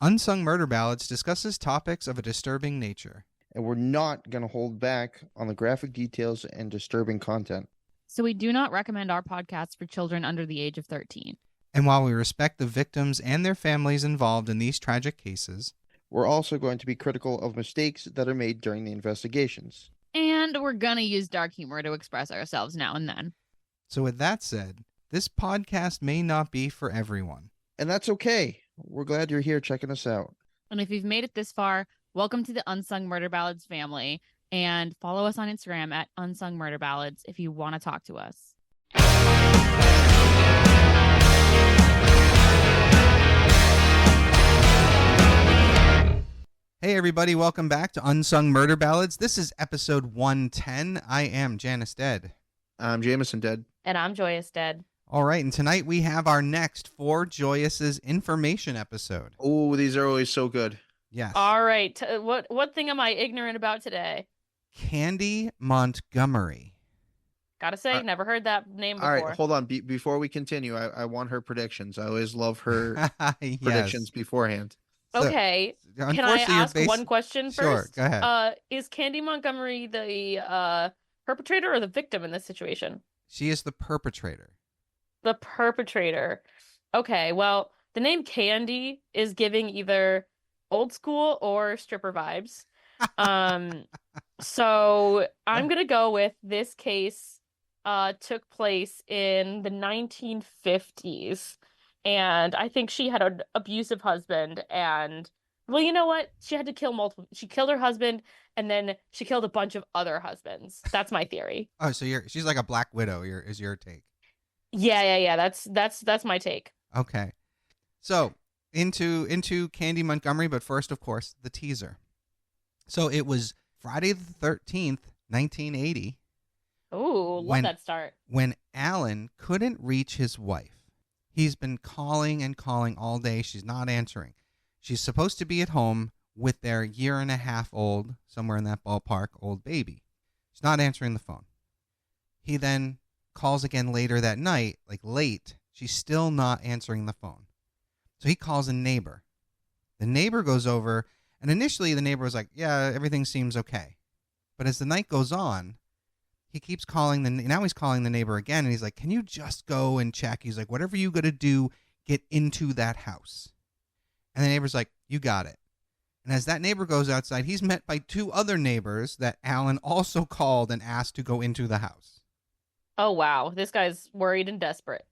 Unsung Murder Ballads discusses topics of a disturbing nature. And we're not going to hold back on the graphic details and disturbing content. So we do not recommend our podcast for children under the age of 13. And while we respect the victims and their families involved in these tragic cases, we're also going to be critical of mistakes that are made during the investigations. And we're going to use dark humor to express ourselves now and then. So with that said, this podcast may not be for everyone. And that's okay. We're glad you're here checking us out. And if you've made it this far, welcome to the Unsung Murder Ballads family. And follow us on Instagram at Unsung Murder Ballads if you want to talk to us. Hey everybody, welcome back to Unsung Murder Ballads. This is episode 110. I am Janice Dead. I'm Jameson Dead. And I'm Joyous Dead. All right, and tonight we have our next for Joyous's Information episode. Oh, these are always so good. Yes. All right. What thing am I ignorant about today? Candy Montgomery. Gotta say, never heard that name before. All right, hold on. Before we continue, I want her predictions. I always love her Yes. predictions beforehand. Okay. Can I ask one question first? Sure, go ahead. Is Candy Montgomery the perpetrator or the victim in this situation? She is the perpetrator. The perpetrator. Okay, well, the name Candy is giving either old school or stripper vibes. So I'm going to go with this case took place in the 1950s. And I think she had an abusive husband. And, well, you know what? She had to kill multiple. She killed her husband, and then she killed a bunch of other husbands. That's my theory. Oh, so she's like a Black Widow. Is your take? Yeah. That's my take. Okay. So into Candy Montgomery, but first, of course, the teaser. So it was Friday the 13th, 1980. Ooh, love that start. When Alan couldn't reach his wife. He's been calling and calling all day. She's not answering. She's supposed to be at home with their 1.5-year-old, somewhere in that ballpark, old baby. She's not answering the phone. He then calls again later that night, like late. She's still not answering the phone. So he calls a neighbor. The neighbor goes over, and initially the neighbor was like, yeah, everything seems okay. But as the night goes on, he keeps calling now he's calling the neighbor again, and he's like, can you just go and check? He's like, whatever you got to do, get into that house. And the neighbor's like, you got it. And as that neighbor goes outside, he's met by 2 other neighbors that Alan also called and asked to go into the house. Oh, wow. This guy's worried and desperate.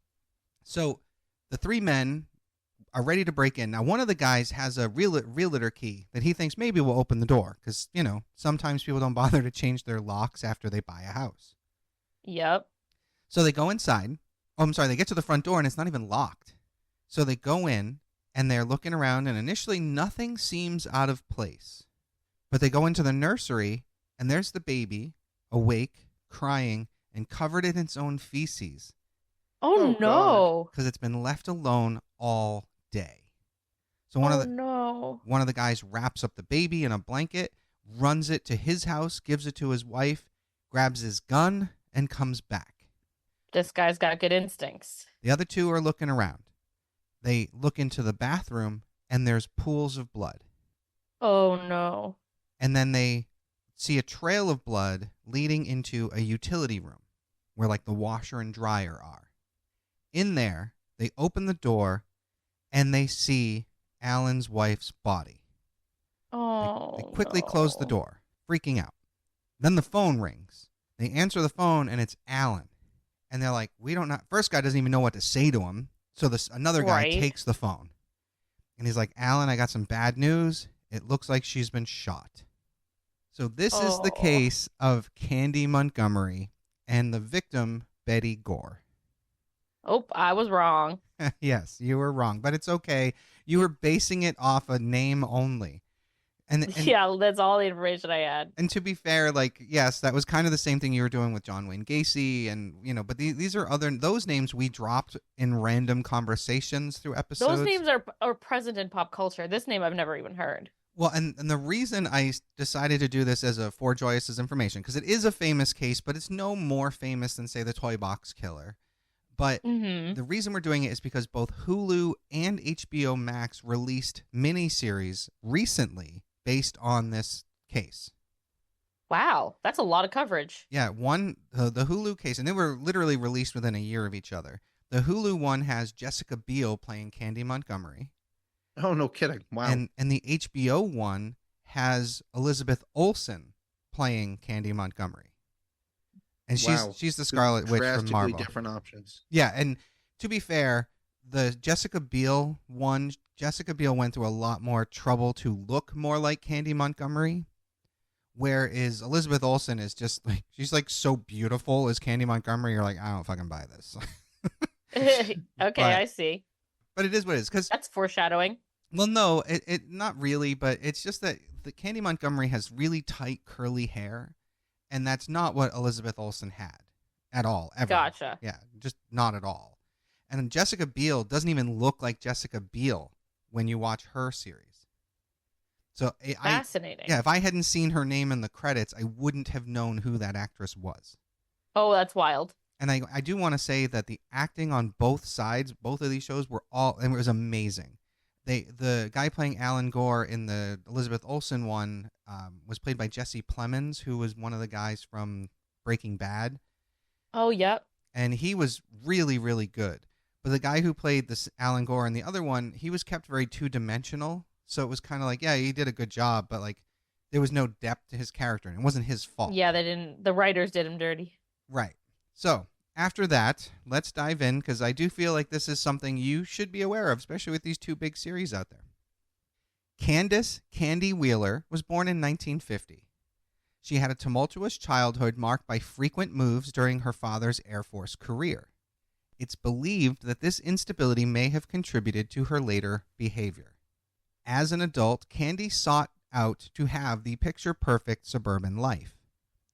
So the 3 men are ready to break in. Now, one of the guys has a realtor key that he thinks maybe will open the door because, sometimes people don't bother to change their locks after they buy a house. Yep. So they go inside. Oh, I'm sorry. They get to the front door and it's not even locked. So they go in and they're looking around and initially nothing seems out of place. But they go into the nursery and there's the baby awake, crying, and covered in its own feces. Oh no. Because it's been left alone all day. So one of the guys wraps up the baby in a blanket, runs it to his house, gives it to his wife, grabs his gun, and comes back. This guy's got good instincts. The other 2 are looking around. They look into the bathroom, and there's pools of blood. Oh no. And then they see a trail of blood leading into a utility room where like the washer and dryer are. In there, they open the door and they see Alan's wife's body. Oh, They quickly close the door, freaking out. Then the phone rings. They answer the phone and it's Alan. And they're like, we don't know. First guy doesn't even know what to say to him. So another guy takes the phone. And he's like, Alan, I got some bad news. It looks like she's been shot. So this is the case of Candy Montgomery and the victim, Betty Gore. Oh, I was wrong. Yes, you were wrong, but it's okay. You were basing it off a name only. And yeah, that's all the information I had. And to be fair, yes, that was kind of the same thing you were doing with John Wayne Gacy, and but these are those names we dropped in random conversations through episodes. Those names are present in pop culture. This name I've never even heard. Well, and the reason I decided to do this as a For Joyous's Information, because it is a famous case, but it's no more famous than, say, the Toy Box Killer. But Mm-hmm. the reason we're doing it is because both Hulu and HBO Max released miniseries recently based on this case. Wow, that's a lot of coverage. Yeah, the Hulu case, and they were literally released within a year of each other. The Hulu one has Jessica Biel playing Candy Montgomery, Oh, no kidding. Wow. and the HBO one has Elizabeth Olsen playing Candy Montgomery, and Wow. she's the Scarlet Witch from Drastically Marvel. different options. Yeah, and to be fair, the Jessica Biel one, Jessica Biel went through a lot more trouble to look more like Candy Montgomery. Whereas Elizabeth Olsen is just like, she's like so beautiful as Candy Montgomery. You're like, I don't fucking buy this. Okay, But- I see. But it is what it is. Because, That's foreshadowing. well, no, it not really. But it's just that the Candy Montgomery has really tight curly hair, and that's not what Elizabeth Olsen had at all, ever. Gotcha. Yeah, just not at all. And Jessica Biel doesn't even look like Jessica Biel when you watch her series. So Fascinating. if I hadn't seen her name in the credits, I wouldn't have known who that actress was. Oh, that's wild. And I do want to say that the acting on both sides, both of these shows, and it was amazing. The guy playing Alan Gore in the Elizabeth Olsen one was played by Jesse Plemons, who was one of the guys from Breaking Bad, Oh, yep. and he was really, really good. But the guy who played this Alan Gore in the other one, he was kept very two-dimensional. So it was kind of like, yeah, he did a good job, but like there was no depth to his character, and it wasn't his fault. Yeah, the writers did him dirty. Right. So after that, let's dive in, because I do feel like this is something you should be aware of, especially with these two big series out there. Candace Candy Wheeler was born in 1950. She had a tumultuous childhood marked by frequent moves during her father's Air Force career. It's believed that this instability may have contributed to her later behavior. As an adult, Candy sought out to have the picture-perfect suburban life.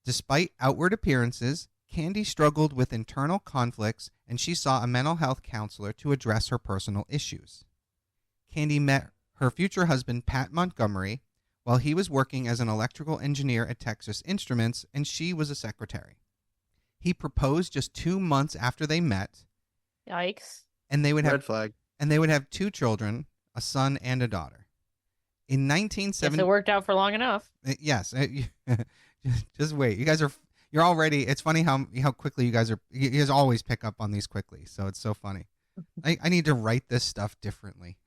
Despite outward appearances, Candy struggled with internal conflicts, and she saw a mental health counselor to address her personal issues. Candy met her future husband, Pat Montgomery, while he was working as an electrical engineer at Texas Instruments, and she was a secretary. He proposed just 2 months after they met, Yikes. and they would Red have flag. 2 children, a son and a daughter. In Guess 1970, it worked out for long enough. yes, just wait. You're already. It's funny how quickly you guys always pick up on these quickly. So it's so funny. I need to write this stuff differently.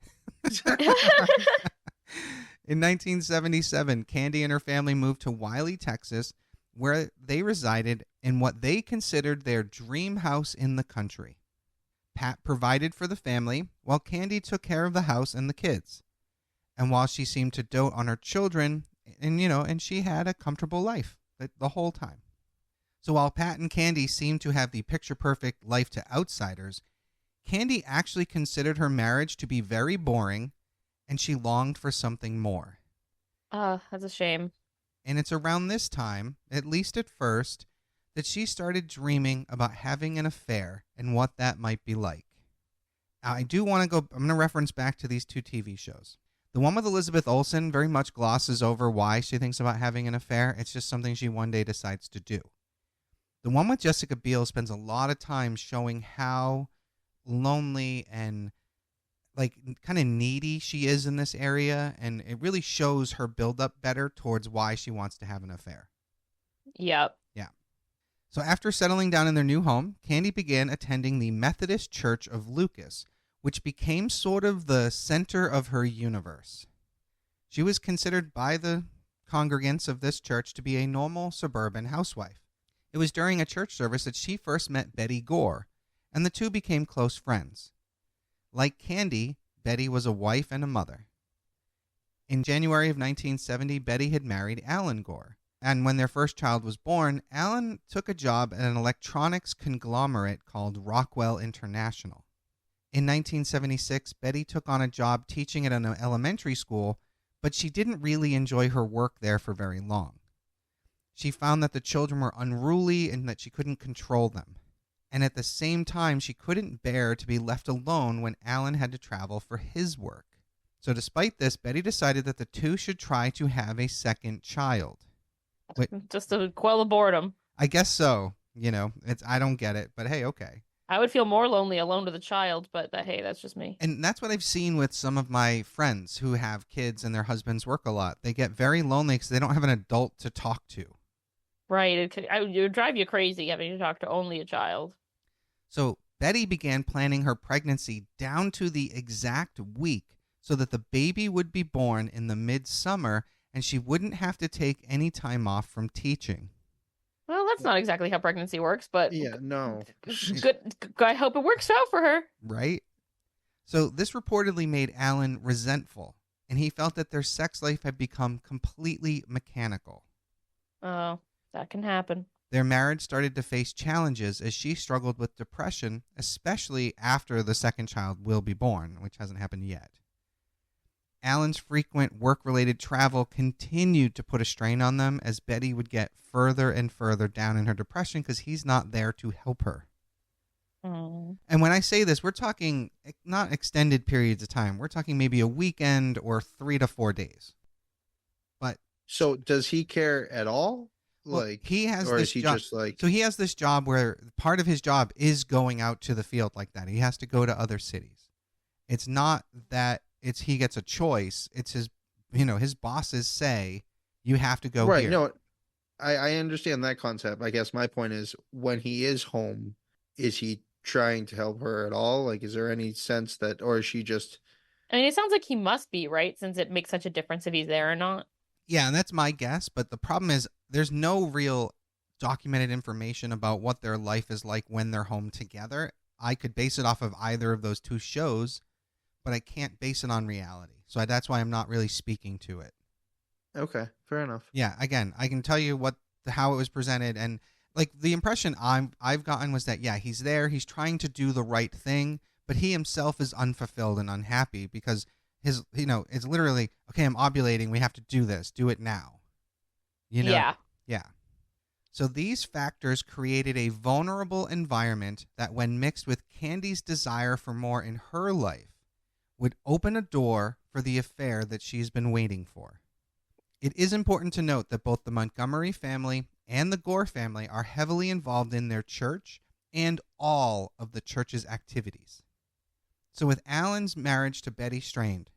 In 1977, Candy and her family moved to Wiley, Texas, where they resided in what they considered their dream house in the country. Pat provided for the family, while Candy took care of the house and the kids. And while she seemed to dote on her children, and she had a comfortable life the whole time. So while Pat and Candy seemed to have the picture-perfect life to outsiders, Candy actually considered her marriage to be very boring, and she longed for something more. That's a shame. And it's around this time, at least at first, that she started dreaming about having an affair and what that might be like. Now, I'm going to reference back to these two TV shows. The one with Elizabeth Olsen very much glosses over why she thinks about having an affair. It's just something she one day decides to do. The one with Jessica Biel spends a lot of time showing how lonely and like kind of needy she is in this area, and it really shows her build up better towards why she wants to have an affair. Yep. So after settling down in their new home, Candy began attending the Methodist Church of Lucas, which became sort of the center of her universe. She was considered by the congregants of this church to be a normal suburban housewife. It was during a church service that she first met Betty Gore, and the two became close friends. Like Candy, Betty was a wife and a mother. In January of 1970, Betty had married Alan Gore, and when their first child was born, Alan took a job at an electronics conglomerate called Rockwell International. In 1976, Betty took on a job teaching at an elementary school, but she didn't really enjoy her work there for very long. She found that the children were unruly and that she couldn't control them. And at the same time, she couldn't bear to be left alone when Alan had to travel for his work. So despite this, Betty decided that the two should try to have a second child. Just to quell the boredom. I guess so. I don't get it, but hey, okay. I would feel more lonely alone with a child, but hey, that's just me. And that's what I've seen with some of my friends who have kids and their husbands work a lot. They get very lonely because they don't have an adult to talk to. Right. It would drive you crazy having to talk to only a child. So Betty began planning her pregnancy down to the exact week so that the baby would be born in the midsummer and she wouldn't have to take any time off from teaching. Well, that's not exactly how pregnancy works, but Yeah, no. good. I hope it works out for her. Right? So this reportedly made Alan resentful, and he felt that their sex life had become completely mechanical. Oh, that can happen. Their marriage started to face challenges as she struggled with depression, especially after the second child will be born, which hasn't happened yet. Alan's frequent work-related travel continued to put a strain on them as Betty would get further and further down in her depression because he's not there to help her. Mm. And when I say this, we're talking not extended periods of time. We're talking maybe a weekend or 3 to 4 days. But So does he care at all? well, he has or this is he job. just like, So he has this job where part of his job is going out to the field like that. He has to go to other cities. It's not that he gets a choice. It's his bosses say you have to go right? here. No, I understand that concept. I guess my point is, when he is home, is he trying to help her at all? Like, is there any sense that, or is she just, I mean, it sounds like he must be, right? Since it makes such a difference if he's there or not. Yeah, and that's my guess. But the problem is there's no real documented information about what their life is like when they're home together. I could base it off of either of those two shows, but I can't base it on reality. So that's why I'm not really speaking to it. okay, fair enough. Yeah, again, I can tell you how it was presented, and like the impression I've gotten was that yeah, he's there, he's trying to do the right thing, but he himself is unfulfilled and unhappy because it's literally, okay, I'm ovulating, we have to do this, do it now. Yeah. Yeah. So these factors created a vulnerable environment that, when mixed with Candy's desire for more in her life, would open a door for the affair that she's been waiting for. It is important to note that both the Montgomery family and the Gore family are heavily involved in their church and all of the church's activities. So with Alan's marriage to Betty strained,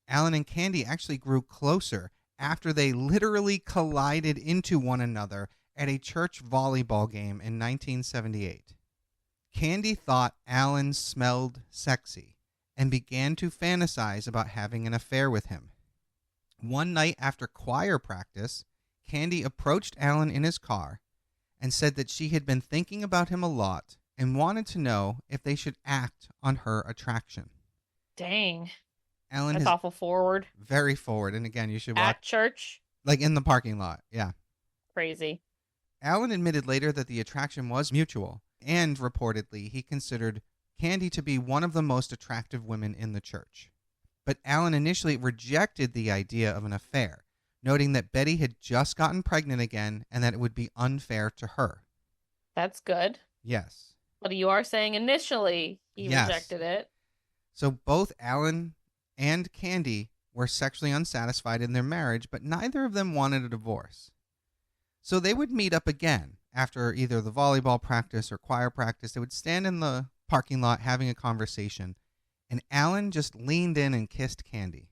Alan and Candy actually grew closer after they literally collided into one another at a church volleyball game in 1978. Candy thought Alan smelled sexy and began to fantasize about having an affair with him. One night after choir practice, Candy approached Alan in his car and said that she had been thinking about him a lot and wanted to know if they should act on her attraction. Dang. Alan That's is awful forward. very forward, and again, you should At watch, church? like in the parking lot. Yeah. Crazy. Alan admitted later that the attraction was mutual, and reportedly he considered Candy to be one of the most attractive women in the church. But Alan initially rejected the idea of an affair, noting that Betty had just gotten pregnant again and that it would be unfair to her. That's good. Yes. But you are saying initially he Yes. rejected it. So both Alan and Candy were sexually unsatisfied in their marriage, but neither of them wanted a divorce. So they would meet up again after either the volleyball practice or choir practice. They would stand in the parking lot having a conversation, and Alan just leaned in and kissed Candy.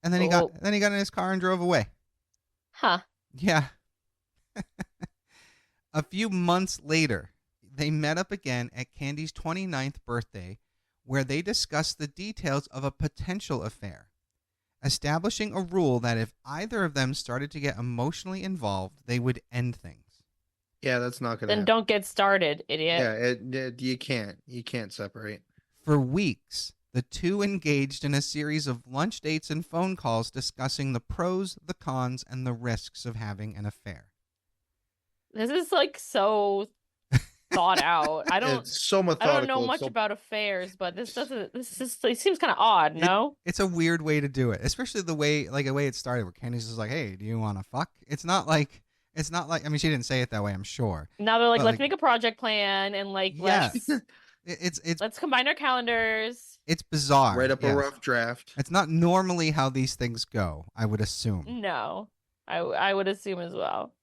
And then he got in his car and drove away. Huh. Yeah. A few months later, they met up again at Candy's 29th birthday, where they discussed the details of a potential affair, establishing a rule that if either of them started to get emotionally involved, they would end things. Yeah, that's not gonna Then happen. don't get started, idiot. Yeah, you can't separate. For weeks, the two engaged in a series of lunch dates and phone calls discussing the pros, the cons, and the risks of having an affair. This is like so thought out. It's so I methodical. don't know it's much so- about affairs, but it seems kind of odd, no? It's a weird way to do it, especially the way it started, where Candy's just like, "Hey, do you want to fuck?" It's not like. I mean, she didn't say it that way, I'm sure. Now they're like, But, let's make a project plan and Yes. It's let's combine our calendars. it's bizarre. Write up yes. a rough draft. It's not normally how these things go, I would assume. No, I would assume as well.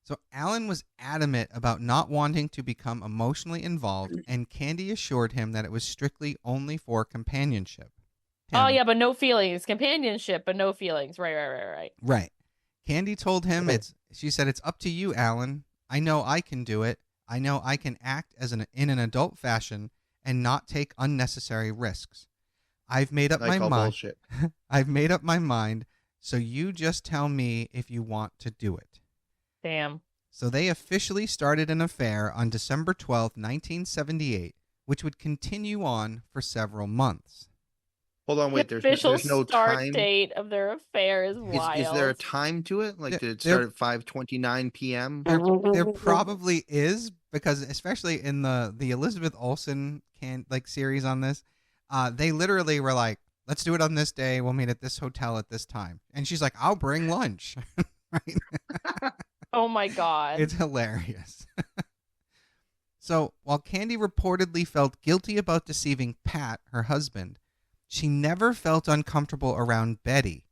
So Alan was adamant about not wanting to become emotionally involved, and Candy assured him that it was strictly only for companionship. Oh Him, yeah, but no feelings. Companionship, but no feelings. Right. right. Candy told him she said, it's up to you, Alan. I know I can do it. I know I can act in an adult fashion and not take unnecessary risks. I've made up I my call mind. bullshit. I've made up my mind, so you just tell me if you want to do it. Damn. So they officially started an affair on December 12th, 1978, which would continue on for several months. Hold on, wait. The There's official no start time. date of their affair is Is there a wild. time to it? Like, There- did it there- start at 5:29 p.m.? There probably is, because especially in the Elizabeth Olsen series on this, they literally were like, let's do it on this day. We'll meet at this hotel at this time. And she's like, I'll bring lunch. Right? Oh my God. It's hilarious. So while Candy reportedly felt guilty about deceiving Pat, her husband, she never felt uncomfortable around Betty,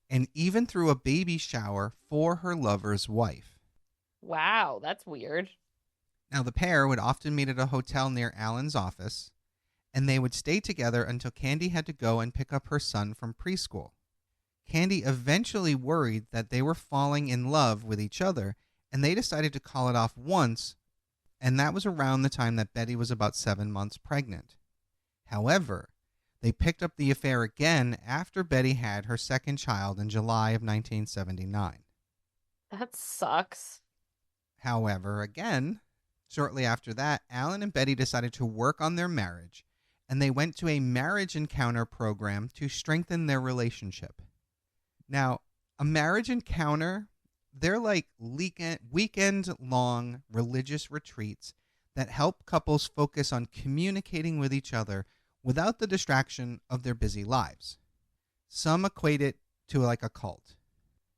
and even threw a baby shower for her lover's wife. Wow, that's weird. Now, the pair would often meet at a hotel near Alan's office, and they would stay together until Candy had to go and pick up her son from preschool. Candy eventually worried that they were falling in love with each other, and they decided to call it off once, and that was around the time that Betty was about 7 months pregnant. However, they picked up the affair again after Betty had her second child in July of 1979. That sucks. However, again, shortly after that, Alan and Betty decided to work on their marriage, and they went to a marriage encounter program to strengthen their relationship. Now, a marriage encounter, they're like weekend-long religious retreats that help couples focus on communicating with each other without the distraction of their busy lives. Some equate it to like a cult.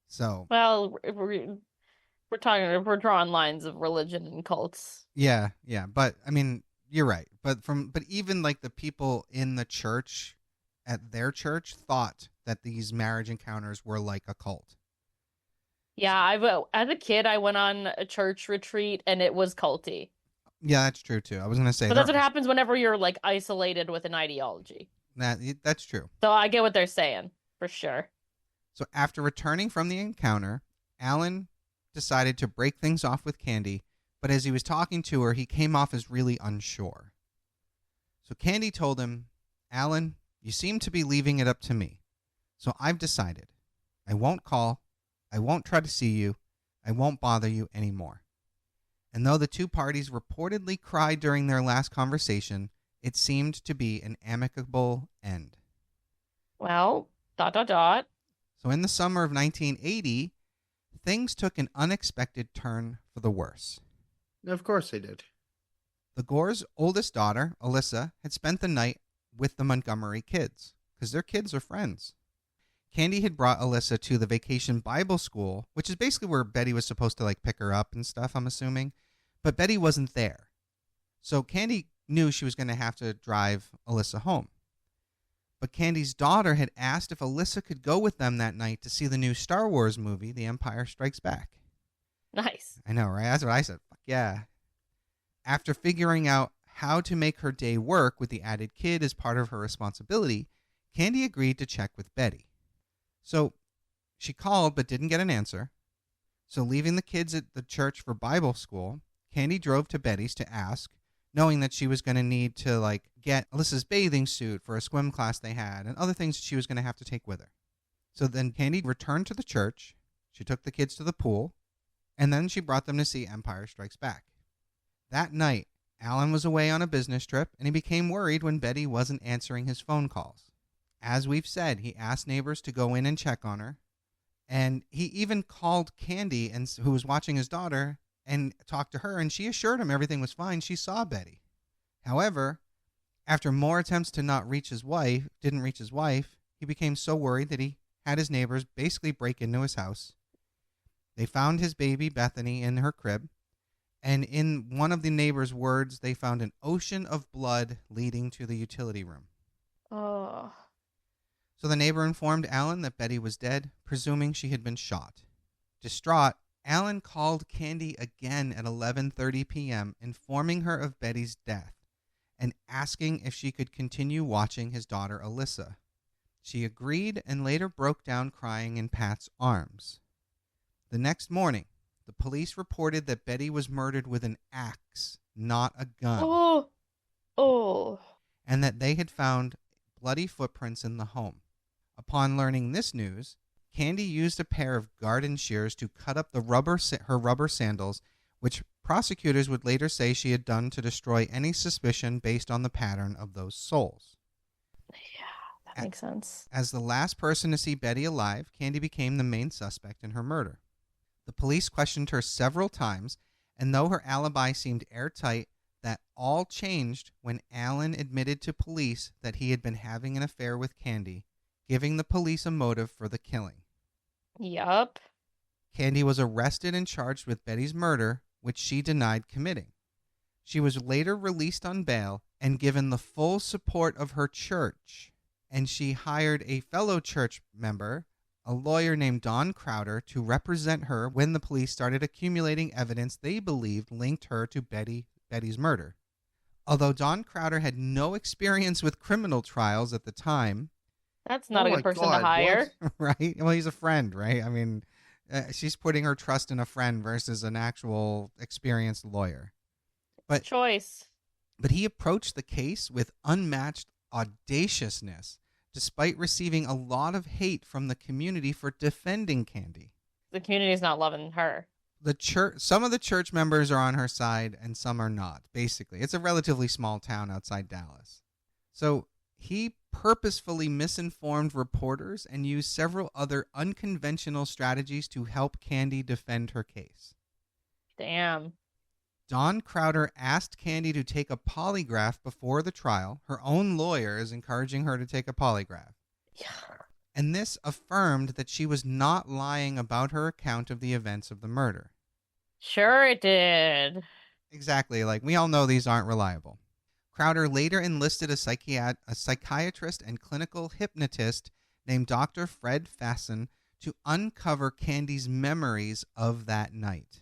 So, Well, we're drawing lines of religion and cults. yeah, but I mean, you're right. But even like the people in the church at their church thought that these marriage encounters were like a cult. Yeah, as a kid, I went on a church retreat and it was culty. Yeah, that's true too. I was gonna say But that's what happens whenever you're like isolated with an ideology. That's true. So I get what they're saying, for sure. So after returning from the encounter, Alan decided to break things off with Candy, but as he was talking to her, he came off as really unsure. So Candy told him, Alan, you seem to be leaving it up to me. So I've decided. I won't call. I won't try to see you. I won't bother you anymore. And though the two parties reportedly cried during their last conversation, it seemed to be an amicable end. Well, ... So in the summer of 1980, things took an unexpected turn for the worse. Of course they did. The Gore's oldest daughter, Alyssa, had spent the night with the Montgomery kids, because their kids are friends. Candy had brought Alyssa to the Vacation Bible School, which is basically where Betty was supposed to like pick her up and stuff, I'm assuming. But Betty wasn't there. So Candy knew she was going to have to drive Alyssa home. But Candy's daughter had asked if Alyssa could go with them that night to see the new Star Wars movie, The Empire Strikes Back. Nice. I know, right? That's what I said. Fuck yeah. After figuring out how to make her day work with the added kid as part of her responsibility, Candy agreed to check with Betty. So she called but didn't get an answer. So leaving the kids at the church for Bible school, Candy drove to Betty's to ask, knowing that she was going to need to like get Alyssa's bathing suit for a swim class they had and other things she was going to have to take with her. So then Candy returned to the church. She took the kids to the pool, and then she brought them to see Empire Strikes Back. That night, Alan was away on a business trip, and he became worried when Betty wasn't answering his phone calls. As we've said, he asked neighbors to go in and check on her, and he even called Candy, who was watching his daughter, and talked to her, and she assured him everything was fine. She saw Betty. However, after more attempts to didn't reach his wife, he became so worried that he had his neighbors basically break into his house. They found his baby, Bethany, in her crib, and in one of the neighbors' words, they found an ocean of blood leading to the utility room. Oh. So the neighbor informed Alan that Betty was dead, presuming she had been shot. Distraught, Alan called Candy again at 11:30 p.m., informing her of Betty's death and asking if she could continue watching his daughter Alyssa. She agreed and later broke down crying in Pat's arms. The next morning, the police reported that Betty was murdered with an axe, not a gun, Oh, oh. and that they had found bloody footprints in the home. Upon learning this news, Candy used a pair of garden shears to cut up her rubber sandals, which prosecutors would later say she had done to destroy any suspicion based on the pattern of those soles. Yeah, that makes sense. As the last person to see Betty alive, Candy became the main suspect in her murder. The police questioned her several times, and though her alibi seemed airtight, that all changed when Alan admitted to police that he had been having an affair with Candy, giving the police a motive for the killing. Yup. Candy was arrested and charged with Betty's murder, which she denied committing. She was later released on bail and given the full support of her church, and she hired a fellow church member, a lawyer named Don Crowder, to represent her when the police started accumulating evidence they believed linked her to Betty's murder. Although Don Crowder had no experience with criminal trials at the time, That's not Oh a my good person God, to hire. right? Well, he's a friend, right? I mean, she's putting her trust in a friend versus an actual experienced lawyer. But Choice. But he approached the case with unmatched audaciousness, despite receiving a lot of hate from the community for defending Candy. The community's not loving her. The church, some of the church members are on her side and some are not, basically. It's a relatively small town outside Dallas. So he purposefully misinformed reporters and used several other unconventional strategies to help Candy defend her case. Damn. Don Crowder asked Candy to take a polygraph before the trial. Her own lawyer is encouraging her to take a polygraph. Yeah. And this affirmed that she was not lying about her account of the events of the murder. Sure it did. Exactly, like we all know these aren't reliable. Crowder later enlisted a psychiatrist and clinical hypnotist named Dr. Fred Fasson to uncover Candy's memories of that night.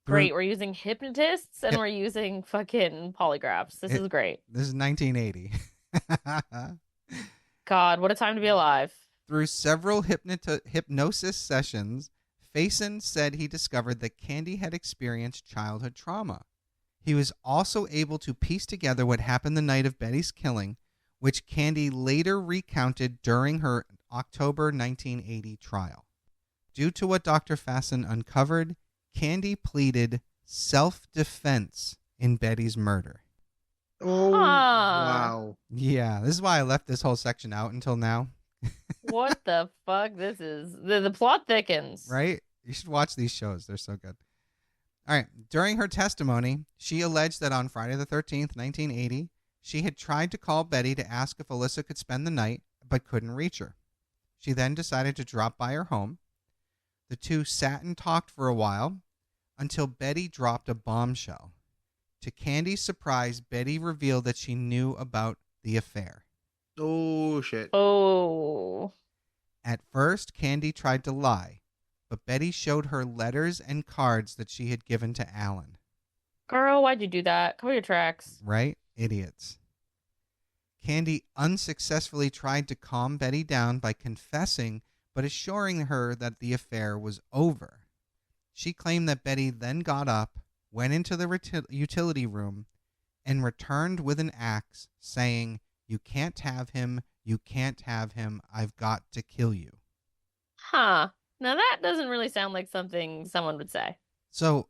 Great. We're using hypnotists and we're using fucking polygraphs. This is great. This is 1980. God, what a time to be alive. Through several hypnosis sessions, Faison said he discovered that Candy had experienced childhood trauma. He was also able to piece together what happened the night of Betty's killing, which Candy later recounted during her October 1980 trial. Due to what Dr. Fasson uncovered, Candy pleaded self-defense in Betty's murder. Oh, wow. Yeah, this is why I left this whole section out until now. What the fuck? This is the plot thickens. Right? You should watch these shows. They're so good. All right. During her testimony, she alleged that on Friday the 13th, 1980, she had tried to call Betty to ask if Alyssa could spend the night, but couldn't reach her. She then decided to drop by her home. The two sat and talked for a while until Betty dropped a bombshell. To Candy's surprise, Betty revealed that she knew about the affair. Oh, shit. Oh. At first, Candy tried to lie, but Betty showed her letters and cards that she had given to Alan. Girl, why'd you do that? Cover your tracks. Right? Idiots. Candy unsuccessfully tried to calm Betty down by confessing, but assuring her that the affair was over. She claimed that Betty then got up, went into the utility room, and returned with an axe, saying, "You can't have him, you can't have him, I've got to kill you." Huh. Now that doesn't really sound like something someone would say. So,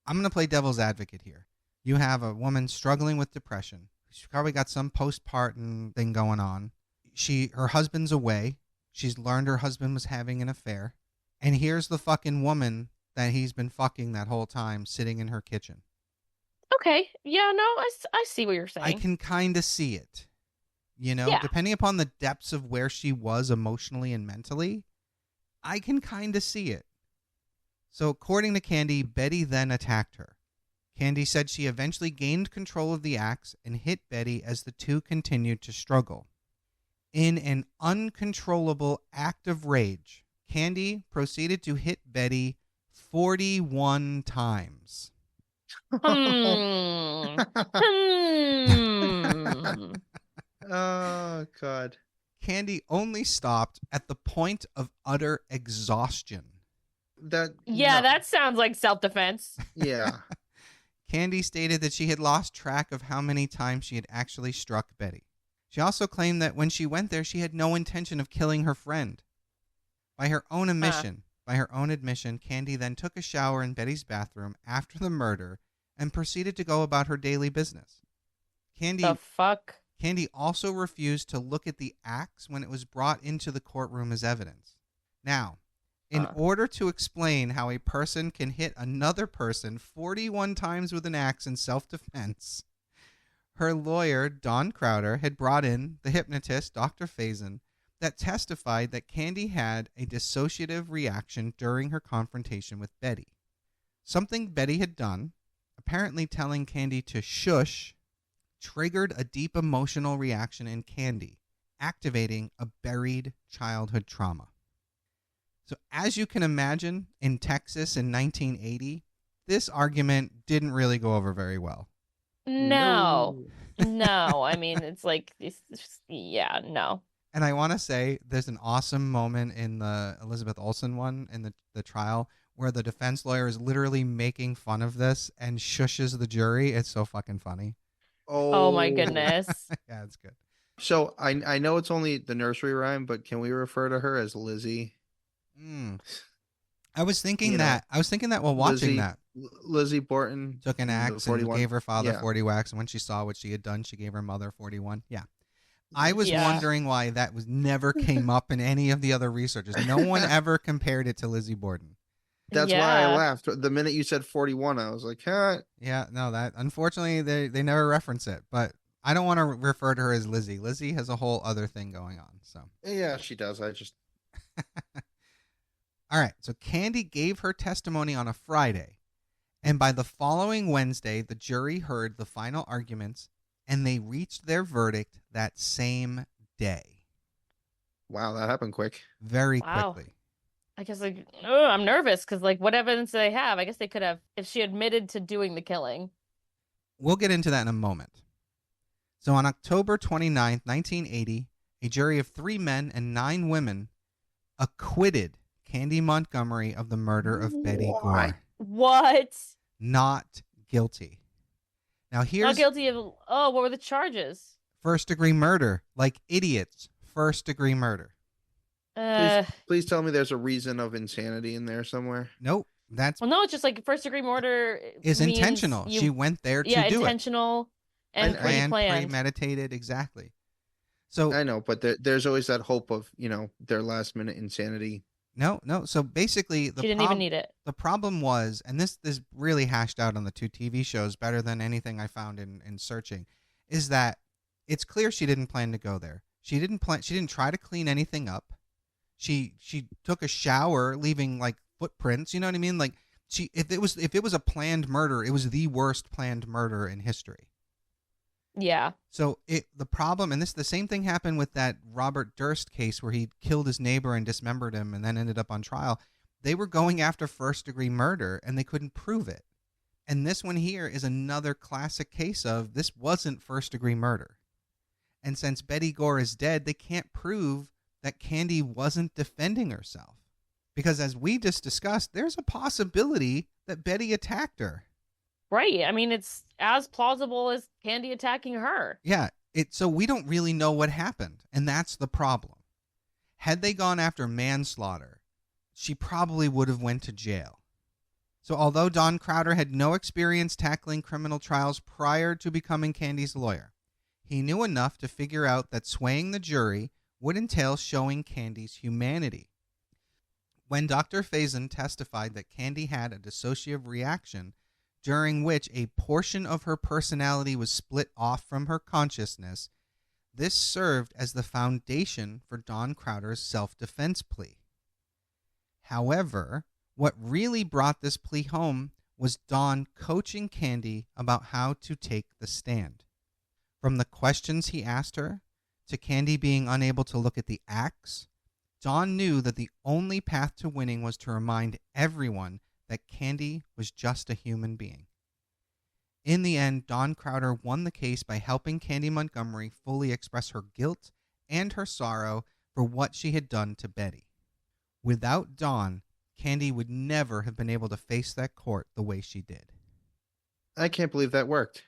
I'm going to play devil's advocate here. You have a woman struggling with depression. She's probably got some postpartum thing going on. Her husband's away. She's learned her husband was having an affair. And here's the fucking woman that he's been fucking that whole time sitting in her kitchen. Okay. Yeah, no, I see what you're saying. I can kind of see it. You know, Yeah. depending upon the depths of where she was emotionally and mentally, I can kind of see it. So according to Candy, Betty then attacked her. Candy said she eventually gained control of the axe and hit Betty as the two continued to struggle. In an uncontrollable act of rage, Candy proceeded to hit Betty 41 times. Hmm. Oh, God. Candy only stopped at the point of utter exhaustion. Yeah, No. that sounds like self-defense. Yeah. Candy stated that she had lost track of how many times she had actually struck Betty. She also claimed that when she went there, she had no intention of killing her friend. By her own admission, Candy then took a shower in Betty's bathroom after the murder and proceeded to go about her daily business. The fuck? Candy also refused to look at the axe when it was brought into the courtroom as evidence. Now, in order to explain how a person can hit another person 41 times with an axe in self-defense, her lawyer, Don Crowder, had brought in the hypnotist, Dr. Faison, that testified that Candy had a dissociative reaction during her confrontation with Betty. Something Betty had done, apparently telling Candy to shush, triggered a deep emotional reaction in Candy, activating a buried childhood trauma. So as you can imagine, in Texas in 1980, this argument didn't really go over very well. No. I mean, it's like, no. And I want to say there's an awesome moment in the Elizabeth Olsen one in the trial where the defense lawyer is literally making fun of this and shushes the jury. It's so fucking funny. Oh my goodness. Yeah, it's good. So I know it's only the nursery rhyme, but can we refer to her as Lizzie? I was thinking that. I was thinking that while watching that. Lizzie Borton Took an axe and 41. gave her father Yeah. 40 whacks, and when she saw what she had done, she gave her mother 41. Yeah. I was wondering why that never came up in any of the other researches. No one ever compared it to Lizzie Borden. That's why I laughed. The minute you said 41, I was like, huh? Yeah, no, that unfortunately they never reference it, but I don't want to refer to her as Lizzie. Lizzie has a whole other thing going on. So Yeah, she does. I just All right, so Candy gave her testimony on a Friday, and by the following Wednesday, the jury heard the final arguments, and they reached their verdict that same day. Wow, that happened quick. Very quickly. I guess I'm nervous because what evidence do they have? I guess they could have if she admitted to doing the killing. We'll get into that in a moment. So on October 29th, 1980, a jury of 3 men and 9 women acquitted Candy Montgomery of the murder of Betty Gore. What? Not guilty. Now here's Not guilty of what were the charges? first-degree murder. Like idiots. First-degree murder. Please tell me there's a reason of insanity in there somewhere. Nope. That's no, it's just first-degree murder is intentional. She went there to do it. Intentional and pre-planned. Premeditated, exactly. So I know, but there's always that hope of, their last-minute insanity. No. So basically, she didn't even need it. The problem was, and this really hashed out on the 2 TV shows better than anything I found in searching, is that it's clear she didn't plan to go there. She didn't try to clean anything up. She took a shower, leaving footprints. You know what I mean? If it was a planned murder, it was the worst planned murder in history. Yeah. So the problem, and the same thing happened with that Robert Durst case where he killed his neighbor and dismembered him and then ended up on trial. They were going after first-degree murder and they couldn't prove it. And this one here is another classic case of this wasn't first-degree murder. And since Betty Gore is dead, they can't prove that Candy wasn't defending herself. Because as we just discussed, there's a possibility that Betty attacked her. Right. I mean, it's as plausible as Candy attacking her. Yeah. So we don't really know what happened, and that's the problem. Had they gone after manslaughter, she probably would have went to jail. So although Don Crowder had no experience tackling criminal trials prior to becoming Candy's lawyer, he knew enough to figure out that swaying the jury would entail showing Candy's humanity. When Dr. Faison testified that Candy had a dissociative reaction during which a portion of her personality was split off from her consciousness, this served as the foundation for Don Crowder's self-defense plea. However, what really brought this plea home was Don coaching Candy about how to take the stand. From the questions he asked her, to Candy being unable to look at the axe, Don knew that the only path to winning was to remind everyone that Candy was just a human being. In the end, Dawn Crowder won the case by helping Candy Montgomery fully express her guilt and her sorrow for what she had done to Betty. Without Dawn, Candy would never have been able to face that court the way she did. I can't believe that worked.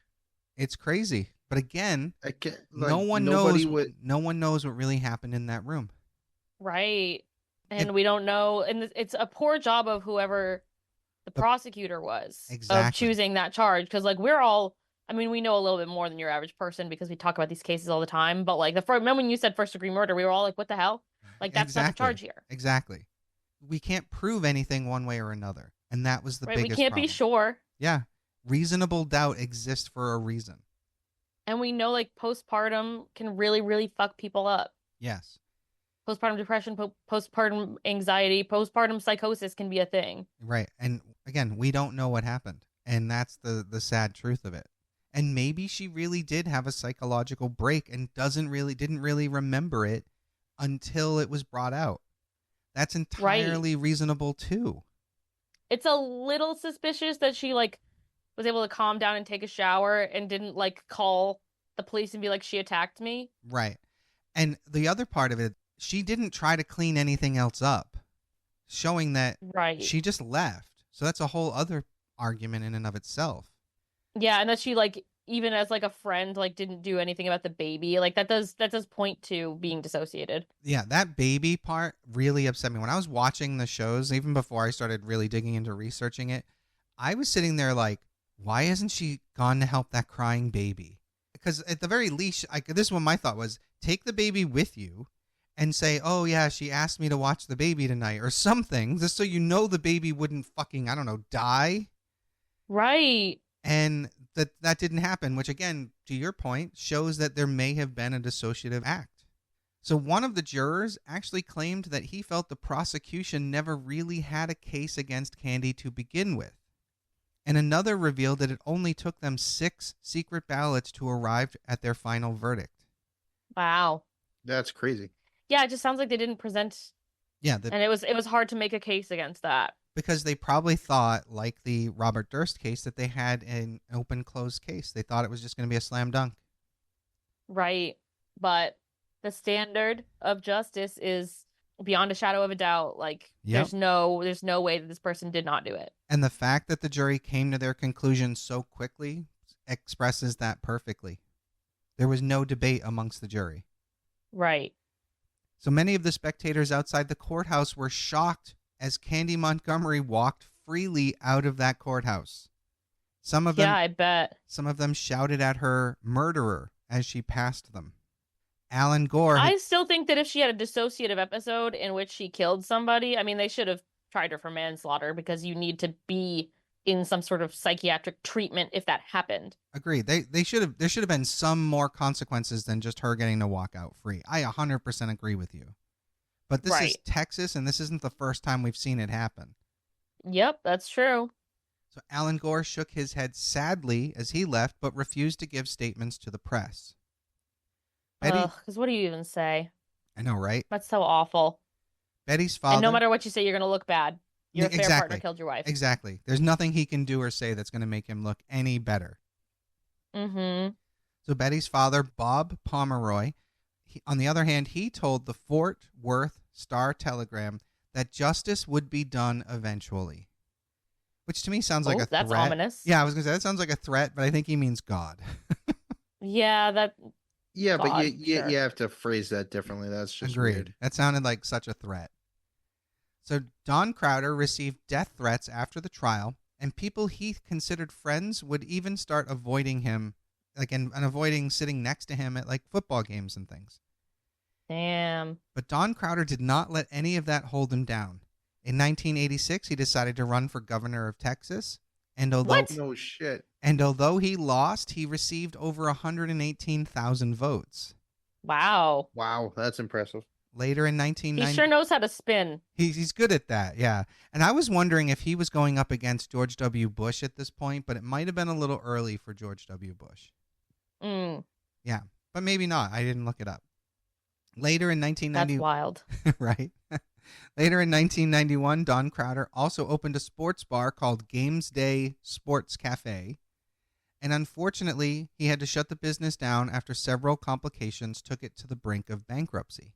It's crazy. But again, I can't, no one nobody knows no one knows what really happened in that room. Right. And we don't know. And it's a poor job of whoever the prosecutor was of Exactly. choosing that charge. Because, like, we're all, I mean, we know a little bit more than your average person because we talk about these cases all the time. But, like, remember when you said first-degree murder, we were all like, what the hell? Like, that's not the charge here. Exactly. We can't prove anything one way or another. And that was the Right, biggest we can't problem. be sure. Yeah. Reasonable doubt exists for a reason. And we know, like, postpartum can really, really fuck people up. Yes. Postpartum depression, postpartum anxiety, postpartum psychosis can be a thing. Right. And again, we don't know what happened. And that's the sad truth of it. And maybe she really did have a psychological break and didn't really remember it until it was brought out. That's entirely reasonable too. It's a little suspicious that she, like, was able to calm down and take a shower and didn't, like, call the police and be like, she attacked me. Right. And the other part of it, she didn't try to clean anything else up, showing that she just left. So that's a whole other argument in and of itself. Yeah, and that she, like, even as, like, a friend, like, didn't do anything about the baby. Like, that does point to being dissociated. Yeah, that baby part really upset me. When I was watching the shows, even before I started really digging into researching it, I was sitting there like, why hasn't she gone to help that crying baby? Because at the very least, this is what my thought was, take the baby with you and say, oh yeah, she asked me to watch the baby tonight or something, just so you know the baby wouldn't fucking, I don't know, die. Right. And that didn't happen, which again, to your point, shows that there may have been a dissociative act. So one of the jurors actually claimed that he felt the prosecution never really had a case against Candy to begin with. And another revealed that it only took them 6 secret ballots to arrive at their final verdict. Wow. That's crazy. Yeah, it just sounds like they didn't present. Yeah, and it was hard to make a case against that. Because they probably thought, like the Robert Durst case, that they had an open-closed case. They thought it was just going to be a slam dunk. Right. But the standard of justice is beyond a shadow of a doubt. Like, there's no way that this person did not do it. And the fact that the jury came to their conclusion so quickly expresses that perfectly. There was no debate amongst the jury. Right. So many of the spectators outside the courthouse were shocked as Candy Montgomery walked freely out of that courthouse. Some of them, I bet. Some of them shouted at her murderer as she passed them. Alan Gore. I still think that if she had a dissociative episode in which she killed somebody, I mean, they should have tried her for manslaughter because you need to be in some sort of psychiatric treatment if that happened. Agreed. There should have been some more consequences than just her getting to walk out free. I 100% agree with you. But this is Texas, and this isn't the first time we've seen it happen. Yep, that's true. So Alan Gore shook his head sadly as he left, but refused to give statements to the press. Because what do you even say? I know, right? That's so awful. Betty's father... And no matter what you say, you're going to look bad. Your affair partner killed your wife. Exactly. There's nothing he can do or say that's going to make him look any better. Mm-hmm. So Betty's father, Bob Pomeroy, on the other hand, he told the Fort Worth Star-Telegram that justice would be done eventually. Which to me sounds like a threat. That's ominous. Yeah, I was going to say, that sounds like a threat, but I think he means God. Yeah, Yeah, God, but sure. you have to phrase that differently. That's just Agreed. weird. That sounded like such a threat. So Dawn Crowder received death threats after the trial, and people he considered friends would even start avoiding him, like and avoiding sitting next to him at like football games and things. Damn. But Dawn Crowder did not let any of that hold him down. In 1986, he decided to run for governor of Texas, and although No shit. And although he lost, he received over 118,000 votes. Wow. Wow, that's impressive. Later in 1990... He sure knows how to spin. He's good at that, yeah. And I was wondering if he was going up against George W. Bush at this point, but it might have been a little early for George W. Bush. Yeah, but maybe not. I didn't look it up. Later in 1990... That's wild. Right? Later in 1991, Don Crowder also opened a sports bar called Games Day Sports Cafe. And unfortunately, he had to shut the business down after several complications took it to the brink of bankruptcy.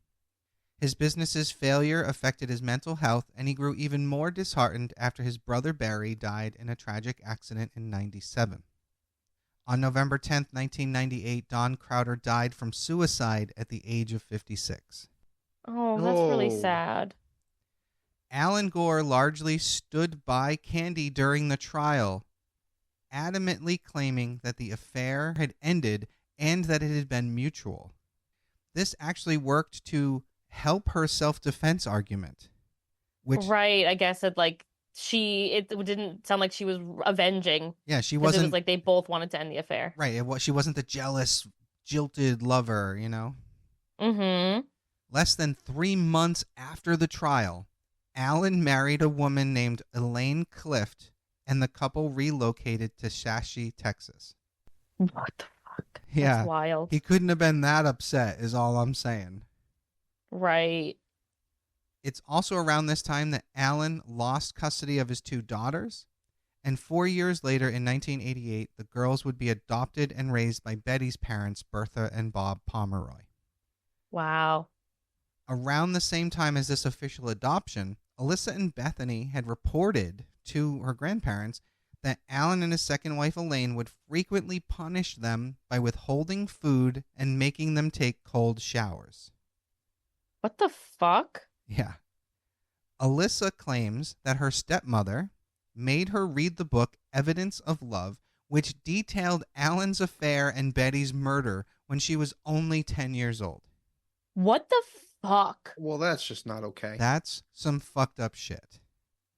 His business's failure affected his mental health, and he grew even more disheartened after his brother Barry died in a tragic accident in 1997. On November 10th, 1998, Don Crowder died from suicide at the age of 56. Oh, that's really Oh. sad. Alan Gore largely stood by Candy during the trial, adamantly claiming that the affair had ended and that it had been mutual. This actually worked to help her self-defense argument, which Right, I guess it didn't sound like she was avenging. yeah, she 'Cause it was wasn't like they both wanted to end the affair. right. She wasn't the jealous, jilted lover, Mm-hmm. Less than 3 months after the trial, Alan married a woman named Elaine Clift, and the couple relocated to Shashi, Texas. What the fuck? Yeah, That's wild. he couldn't have been that upset, is all I'm saying. Right. It's also around this time that Alan lost custody of his 2 daughters, and 4 years later, in 1988, the girls would be adopted and raised by Betty's parents, Bertha and Bob Pomeroy. Wow. Around the same time as this official adoption, Alyssa and Bethany had reported to her grandparents that Alan and his second wife Elaine would frequently punish them by withholding food and making them take cold showers. What the fuck? Yeah. Alyssa claims that her stepmother made her read the book Evidence of Love, which detailed Alan's affair and Betty's murder when she was only 10 years old. What the fuck? Well, that's just not okay. That's some fucked up shit.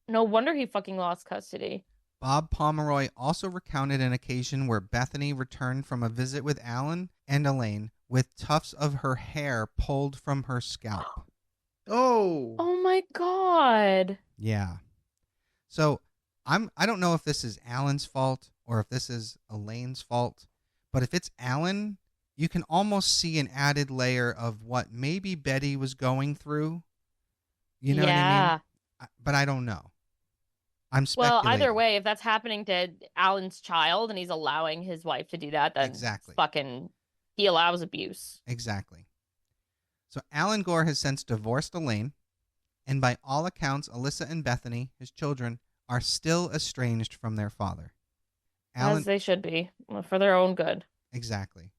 No wonder he fucking lost custody. Bob Pomeroy also recounted an occasion where Bethany returned from a visit with Alan and Elaine with tufts of her hair pulled from her scalp. Oh. Oh my god. Yeah. So I don't know if this is Alan's fault or if this is Elaine's fault, but if it's Alan, you can almost see an added layer of what maybe Betty was going through. You know what I mean? But I don't know. I'm speculating. Well, either way, if that's happening to Alan's child and he's allowing his wife to do that, then Exactly. fucking he allows abuse. Exactly. So Alan Gore has since divorced Elaine, and by all accounts, Alyssa and Bethany, his children, are still estranged from their father. As they should be, for their own good. Exactly.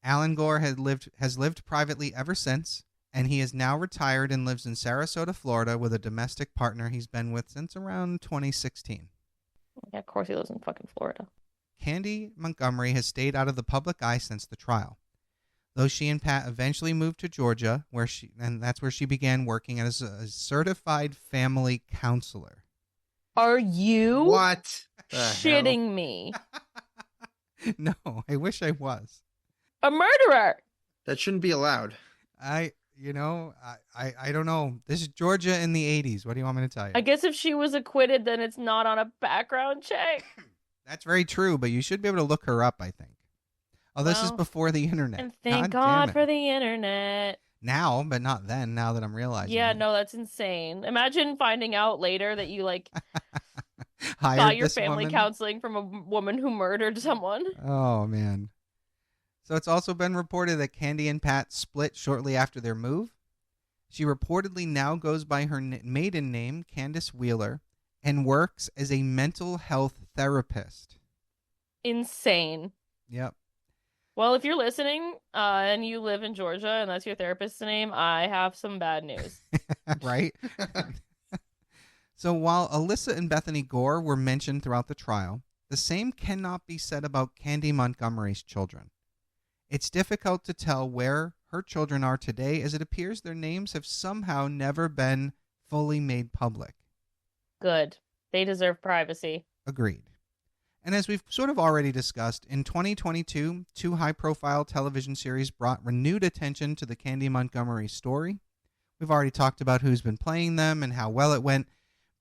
Alan Gore has lived privately ever since, and he is now retired and lives in Sarasota, Florida, with a domestic partner he's been with since around 2016. Yeah, of course he lives in fucking Florida. Candy Montgomery has stayed out of the public eye since the trial, though she and Pat eventually moved to Georgia, and that's where she began working as a certified family counselor. Are you What? the shitting hell? me? No, I wish I was. A murderer! That shouldn't be allowed. I don't know. This is Georgia in the 80s. What do you want me to tell you? I guess if she was acquitted, then it's not on a background check. That's very true, but you should be able to look her up, I think. Oh, this is Well, before the internet. And thank God God damn for it. the internet. Now, but not then, now that I'm realizing. Yeah, it. no, that's insane. Imagine finding out later that you Hired got your this family woman? counseling from a woman who murdered someone. Oh, man. So it's also been reported that Candy and Pat split shortly after their move. She reportedly now goes by her maiden name, Candace Wheeler, and works as a mental health therapist. Insane. Yep. Well, if you're listening and you live in Georgia and that's your therapist's name, I have some bad news. Right? So while Alyssa and Bethany Gore were mentioned throughout the trial, the same cannot be said about Candy Montgomery's children. It's difficult to tell where her children are today, as it appears their names have somehow never been fully made public. Good. They deserve privacy. Agreed. And as we've sort of already discussed, in 2022, 2 high-profile television series brought renewed attention to the Candy Montgomery story. We've already talked about who's been playing them and how well it went,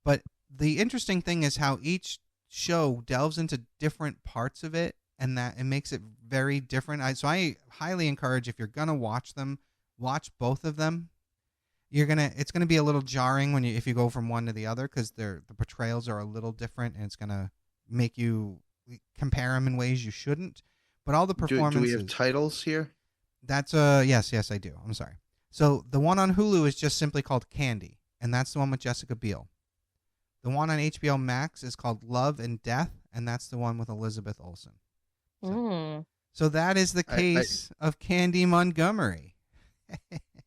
but the interesting thing is how each show delves into different parts of it, and that it makes it very different. So I highly encourage, if you're going to watch them, watch both of them. it's gonna be a little jarring if you go from one to the other, because the portrayals are a little different, and it's gonna make you compare them in ways you shouldn't. But all the Do we performances. have titles here? That's yes I do. I'm sorry. So the one on Hulu is just simply called Candy, and that's the one with Jessica Biel. The one on HBO Max is called Love and Death, and that's the one with Elizabeth Olsen. So that is the case of Candy Montgomery.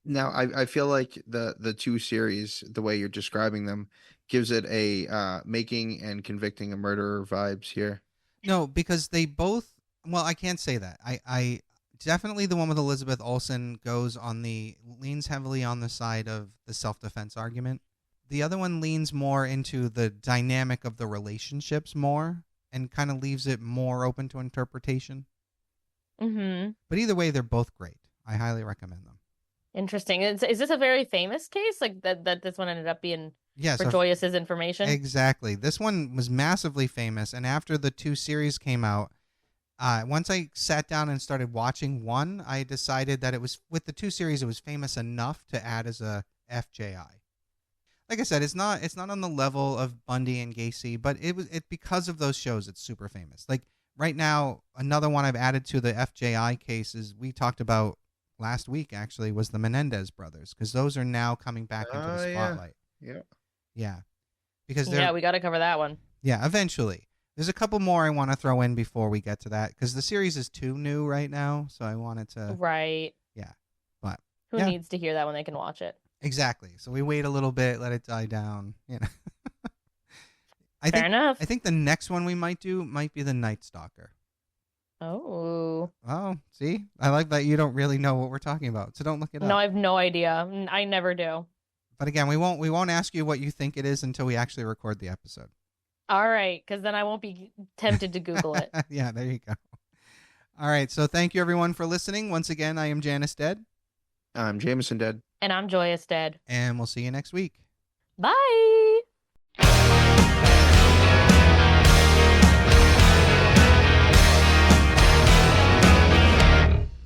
Now, I feel like the two series, the way you're describing them, gives it a making and convicting a murderer vibes here. No, because they both. Well, I can't say that. I definitely, the one with Elizabeth Olsen leans heavily on the side of the self-defense argument. The other one leans more into the dynamic of the relationships more, and kind of leaves it more open to interpretation. Mm-hmm. But either way, they're both great. I highly recommend them. Interesting. Is this a very famous case? Like that this one ended up being for Joyous's Information? Exactly. This one was massively famous, and after the two series came out, once I sat down and started watching one, I decided that with the two series, it was famous enough to add as a FJI. Like I said, it's not on the level of Bundy and Gacy, but it because of those shows, it's super famous. Like right now, another one I've added to the FJI cases we talked about last week actually was the Menendez brothers, because those are now coming back into the spotlight. Yeah. Because we got to cover that one. Yeah, eventually. There's a couple more I want to throw in before we get to that, because the series is too new right now, so I wanted to. Right. Yeah, but who needs to hear that when they can watch it? Exactly. So we wait a little bit, let it die down. Fair enough. I think the next one we might do might be the Night Stalker. Oh, see? I like that you don't really know what we're talking about, so don't look it up. No, I have no idea. I never do. But again, we won't ask you what you think it is until we actually record the episode. All right, because then I won't be tempted to Google it. Yeah, there you go. All right, so thank you everyone for listening. Once again, I am Janice Dead. I'm Jameson Dead. And I'm Joyous Dead. And we'll see you next week. Bye!